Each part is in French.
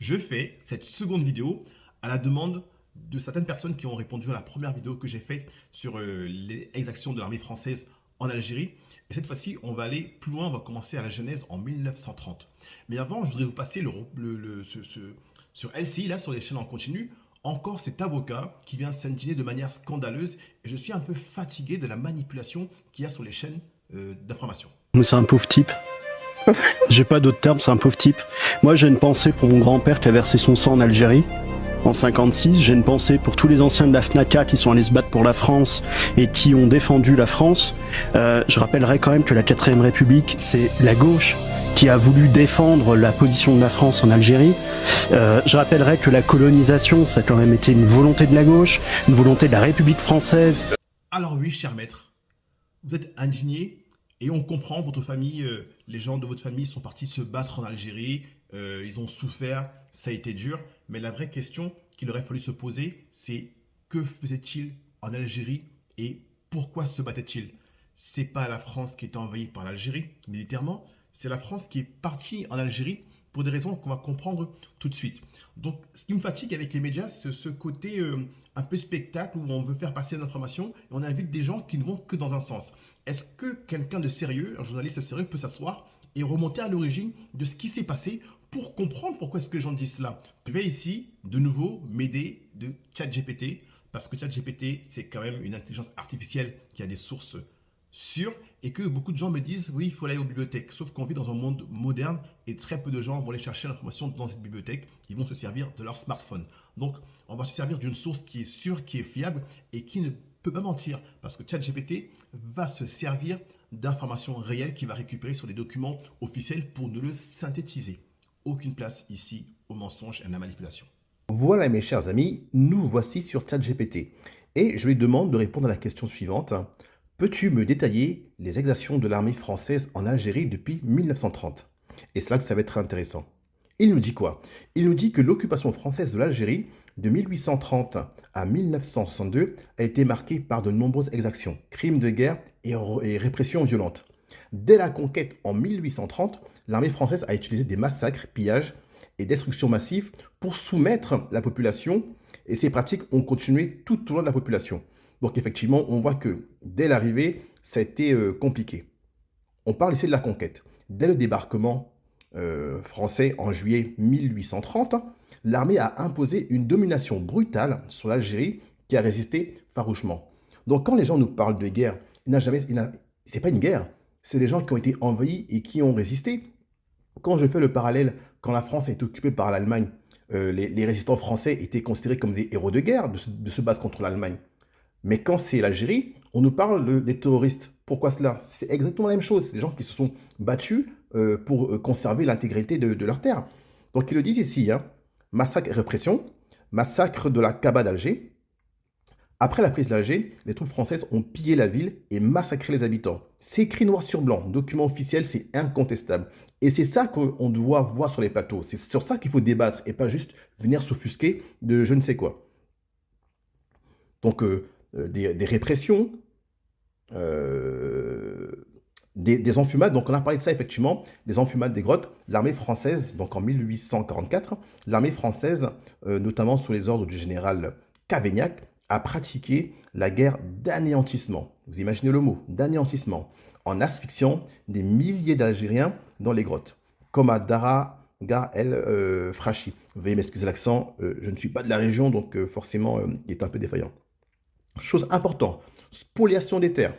Je fais cette seconde vidéo à la demande de certaines personnes qui ont répondu à la première vidéo que j'ai faite sur les exactions de l'armée française en Algérie. Et cette fois-ci, on va aller plus loin, on va commencer à la genèse en 1930. Mais avant, je voudrais vous passer sur LCI, là, sur les chaînes en continu, encore cet avocat qui vient s'indigner de manière scandaleuse. Et je suis un peu fatigué de la manipulation qu'il y a sur les chaînes d'information. Mais c'est un pauvre type. J'ai pas d'autre terme, c'est un pauvre type. Moi, j'ai une pensée pour mon grand-père qui a versé son sang en Algérie en 56. J'ai une pensée pour tous les anciens de la FNACA qui sont allés se battre pour la France et qui ont défendu la France. Je rappellerai quand même que la 4ème République, c'est la gauche qui a voulu défendre la position de la France en Algérie. Je rappellerai que la colonisation, ça a quand même été une volonté de la gauche, une volonté de la République française. Alors oui, cher maître, vous êtes indigné et on comprend votre famille, les gens de votre famille sont partis se battre en Algérie, ils ont souffert, ça a été dur, mais la vraie question qu'il aurait fallu se poser, c'est que faisait-il en Algérie et pourquoi se battait-il? C'est pas la France qui était envahie par l'Algérie militairement, c'est la France qui est partie en Algérie pour des raisons qu'on va comprendre tout de suite. Donc, ce qui me fatigue avec les médias, c'est ce côté un peu spectacle où on veut faire passer l'information et on invite des gens qui ne vont que dans un sens. Est-ce que quelqu'un de sérieux, un journaliste sérieux, peut s'asseoir et remonter à l'origine de ce qui s'est passé pour comprendre pourquoi est-ce que les gens disent cela? Je vais ici, de nouveau, m'aider de ChatGPT, parce que ChatGPT, c'est quand même une intelligence artificielle qui a des sources sûres et que beaucoup de gens me disent oui, il faut aller aux bibliothèques. Sauf qu'on vit dans un monde moderne et très peu de gens vont aller chercher l'information dans cette bibliothèque. Ils vont se servir de leur smartphone. Donc, on va se servir d'une source qui est sûre, qui est fiable et qui ne peut pas mentir parce que ChatGPT va se servir d'informations réelles qu'il va récupérer sur des documents officiels pour nous le synthétiser. Aucune place ici au mensonge et à la manipulation. Voilà mes chers amis, nous voici sur ChatGPT et je lui demande de répondre à la question suivante. Peux-tu me détailler les exactions de l'armée française en Algérie depuis 1930? Et c'est là que ça va être intéressant. Il nous dit quoi? Il nous dit que l'occupation française de l'Algérie de 1830 à 1962 a été marquée par de nombreuses exactions, crimes de guerre et répressions violentes. Dès la conquête en 1830, l'armée française a utilisé des massacres, pillages et destructions massives pour soumettre la population et ces pratiques ont continué tout au long de la population. Donc effectivement, on voit que dès l'arrivée, ça a été compliqué. On parle ici de la conquête. Dès le débarquement français en juillet 1830, l'armée a imposé une domination brutale sur l'Algérie qui a résisté farouchement. Donc quand les gens nous parlent de guerre, c'est pas une guerre, c'est les gens qui ont été envahis et qui ont résisté. Quand je fais le parallèle, quand la France a été occupée par l'Allemagne, les résistants français étaient considérés comme des héros de guerre de se battre contre l'Allemagne. Mais quand c'est l'Algérie, on nous parle des terroristes. Pourquoi cela? C'est exactement la même chose. C'est des gens qui se sont battus pour conserver l'intégrité de leur terre. Donc ils le disent ici, hein, massacre et répression, massacre de la Kaaba d'Alger. Après la prise d'Alger, les troupes françaises ont pillé la ville et massacré les habitants. C'est écrit noir sur blanc, document officiel, c'est incontestable. Et c'est ça qu'on doit voir sur les plateaux. C'est sur ça qu'il faut débattre et pas juste venir s'offusquer de je ne sais quoi. Donc, des répressions, des enfumades. Donc, on a parlé de ça effectivement, des enfumades des grottes. L'armée française, donc en 1844, l'armée française, notamment sous les ordres du général Cavaignac, a pratiqué la guerre d'anéantissement. Vous imaginez le mot, d'anéantissement, en asphyxiant des milliers d'Algériens dans les grottes, comme à Dara Gar el Frachi. Veuillez m'excuser l'accent, je ne suis pas de la région, donc forcément, il est un peu défaillant. Chose importante, spoliation des terres.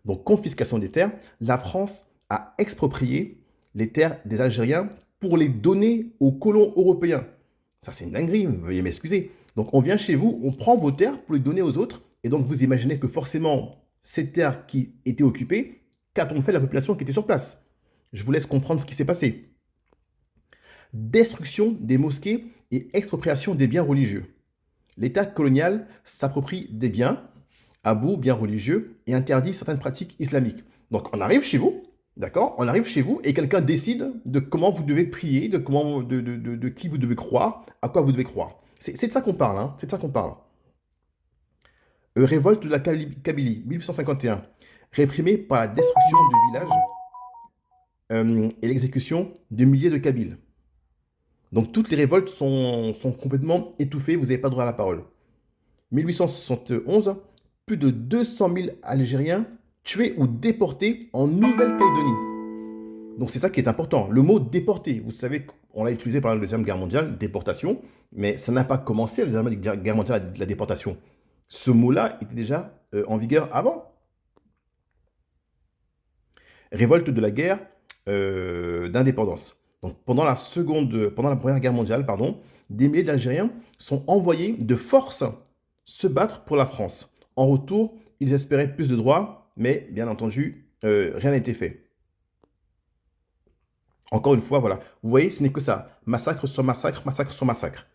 Donc, confiscation des terres, la France a exproprié les terres des Algériens pour les donner aux colons européens. Ça, c'est une dinguerie, veuillez m'excuser. Donc, on vient chez vous, on prend vos terres pour les donner aux autres, et donc vous imaginez que forcément, ces terres qui étaient occupées, qu'a-t-on fait de la population qui était sur place? Je vous laisse comprendre ce qui s'est passé. Destruction des mosquées et expropriation des biens religieux. L'État colonial s'approprie des biens, aboue biens religieux et interdit certaines pratiques islamiques. Donc on arrive chez vous, d'accord? On arrive chez vous et quelqu'un décide de comment vous devez prier, de qui vous devez croire, à quoi vous devez croire. C'est de ça qu'on parle, hein? C'est de ça qu'on parle. Révolte de la Kabylie, 1851, réprimée par la destruction de villages et l'exécution de milliers de Kabyles. Donc toutes les révoltes sont complètement étouffées, vous n'avez pas droit à la parole. 1871, plus de 200 000 Algériens tués ou déportés en Nouvelle-Calédonie. Donc c'est ça qui est important. Le mot déporté, vous savez, on l'a utilisé pendant la Deuxième Guerre mondiale, déportation, mais ça n'a pas commencé la Deuxième Guerre mondiale, la déportation. Ce mot-là était déjà en vigueur avant. Révolte de la guerre d'indépendance. Donc pendant la Première Guerre mondiale, pardon, des milliers d'Algériens sont envoyés de force se battre pour la France. En retour, ils espéraient plus de droits, mais bien entendu, rien n'a été fait. Encore une fois, voilà. Vous voyez, ce n'est que ça. Massacre sur massacre, massacre sur massacre.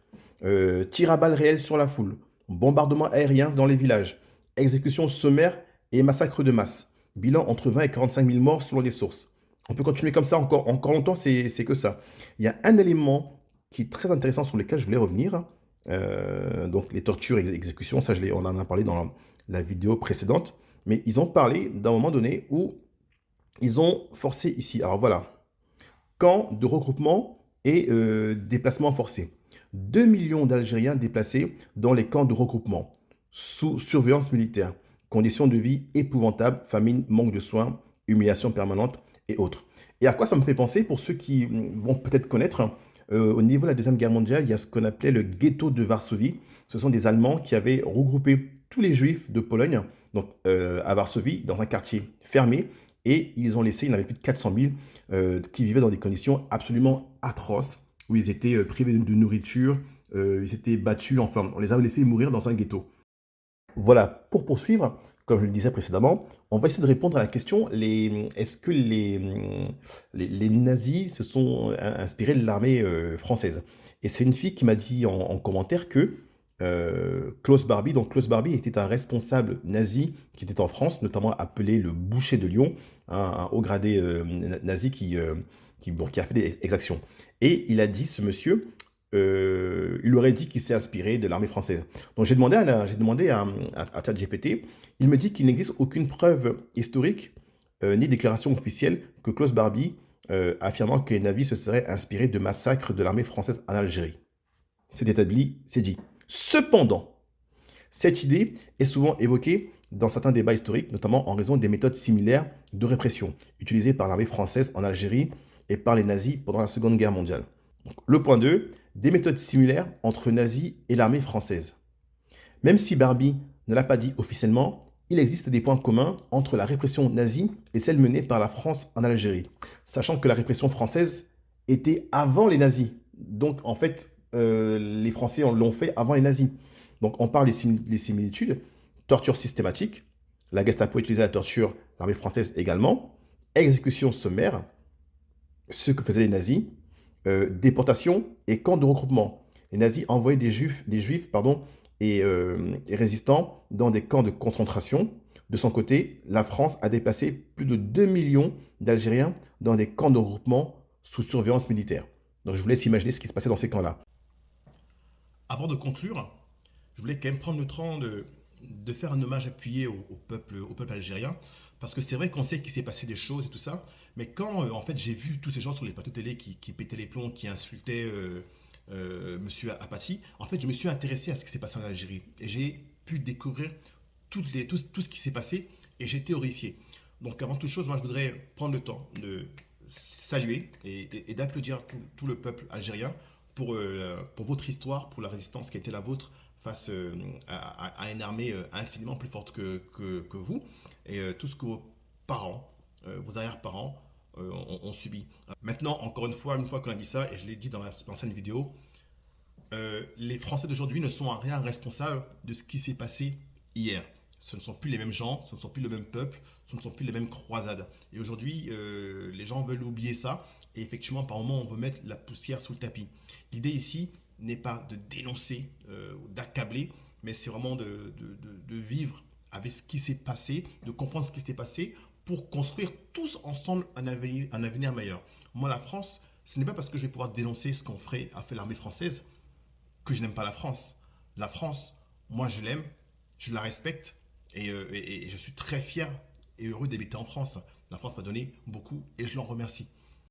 Tir à balles réelles sur la foule. Bombardement aérien dans les villages. Exécution sommaire et massacre de masse. Bilan entre 20 et 45 000 morts selon les sources. On peut continuer comme ça encore longtemps, c'est que ça. Il y a un élément qui est très intéressant sur lequel je voulais revenir. Donc les tortures et exécutions, ça on en a parlé dans la vidéo précédente. Mais ils ont parlé d'un moment donné où ils ont forcé ici. Alors voilà. Camps de regroupement et déplacement forcé. 2 millions d'Algériens déplacés dans les camps de regroupement, sous surveillance militaire, conditions de vie épouvantables, famine, manque de soins, humiliation permanente et autres. Et à quoi ça me fait penser, pour ceux qui vont peut-être connaître, au niveau de la Deuxième Guerre mondiale, il y a ce qu'on appelait le ghetto de Varsovie. Ce sont des Allemands qui avaient regroupé tous les Juifs de Pologne, donc, à Varsovie, dans un quartier fermé, et ils ont laissé, il y en avait plus de 400 000, qui vivaient dans des conditions absolument atroces, où ils étaient privés de nourriture, ils étaient battus, enfin, on les a laissés mourir dans un ghetto. Voilà, pour poursuivre, comme je le disais précédemment, on va essayer de répondre à la question, est-ce que les nazis se sont inspirés de l'armée française? Et c'est une fille qui m'a dit en commentaire que Klaus Barbie, donc Klaus Barbie était un responsable nazi qui était en France, notamment appelé le boucher de Lyon, un haut gradé nazi qui a fait des exactions. Et il a dit, ce monsieur, il aurait dit qu'il s'est inspiré de l'armée française. Donc j'ai demandé à ChatGPT, il me dit qu'il n'existe aucune preuve historique ni déclaration officielle que Klaus Barbie affirmant que les nazis se seraient inspirés de massacres de l'armée française en Algérie. C'est établi, c'est dit. Cependant, cette idée est souvent évoquée dans certains débats historiques, notamment en raison des méthodes similaires de répression utilisées par l'armée française en Algérie et par les nazis pendant la Seconde Guerre mondiale. Donc, le point 2, des méthodes similaires entre nazis et l'armée française. Même si Barbie ne l'a pas dit officiellement, il existe des points communs entre la répression nazie et celle menée par la France en Algérie, sachant que la répression française était avant les nazis. Donc en fait, les Français l'ont fait avant les nazis. Donc on parle des similitudes, torture systématique, la Gestapo utilisait la torture, l'armée française également, exécution sommaire, ce que faisaient les nazis, déportation et camps de regroupement. Les nazis envoyaient des juifs et résistants dans des camps de concentration. De son côté, la France a déplacé plus de 2 millions d'Algériens dans des camps de regroupement sous surveillance militaire. Donc je vous laisse imaginer ce qui se passait dans ces camps-là. Avant de conclure, je voulais quand même prendre le temps de faire un hommage appuyé au peuple algérien, parce que c'est vrai qu'on sait qu'il s'est passé des choses et tout ça, mais quand en fait j'ai vu tous ces gens sur les plateaux télé qui pétaient les plombs, qui insultaient Monsieur Apathy, en fait je me suis intéressé à ce qui s'est passé en Algérie et j'ai pu découvrir tout ce qui s'est passé et j'étais horrifié. Donc avant toute chose, moi je voudrais prendre le temps de saluer et d'applaudir tout le peuple algérien pour votre histoire, pour la résistance qui a été la vôtre face à une armée infiniment plus forte que vous et tout ce que vos parents, vos arrière-parents ont subi. Maintenant, encore une fois qu'on a dit ça, et je l'ai dit dans l'ancienne vidéo, les Français d'aujourd'hui ne sont en rien responsables de ce qui s'est passé hier. Ce ne sont plus les mêmes gens, ce ne sont plus le même peuple, ce ne sont plus les mêmes croisades. Et aujourd'hui, les gens veulent oublier ça. Et effectivement, par moments, on veut mettre la poussière sous le tapis. L'idée ici n'est pas de dénoncer ou d'accabler, mais c'est vraiment de vivre avec ce qui s'est passé, de comprendre ce qui s'est passé pour construire tous ensemble un avenir meilleur. Moi, la France, ce n'est pas parce que je vais pouvoir dénoncer ce a fait l'armée française que je n'aime pas la France. La France, moi, je l'aime, je la respecte et je suis très fier et heureux d'habiter en France. La France m'a donné beaucoup et je l'en remercie.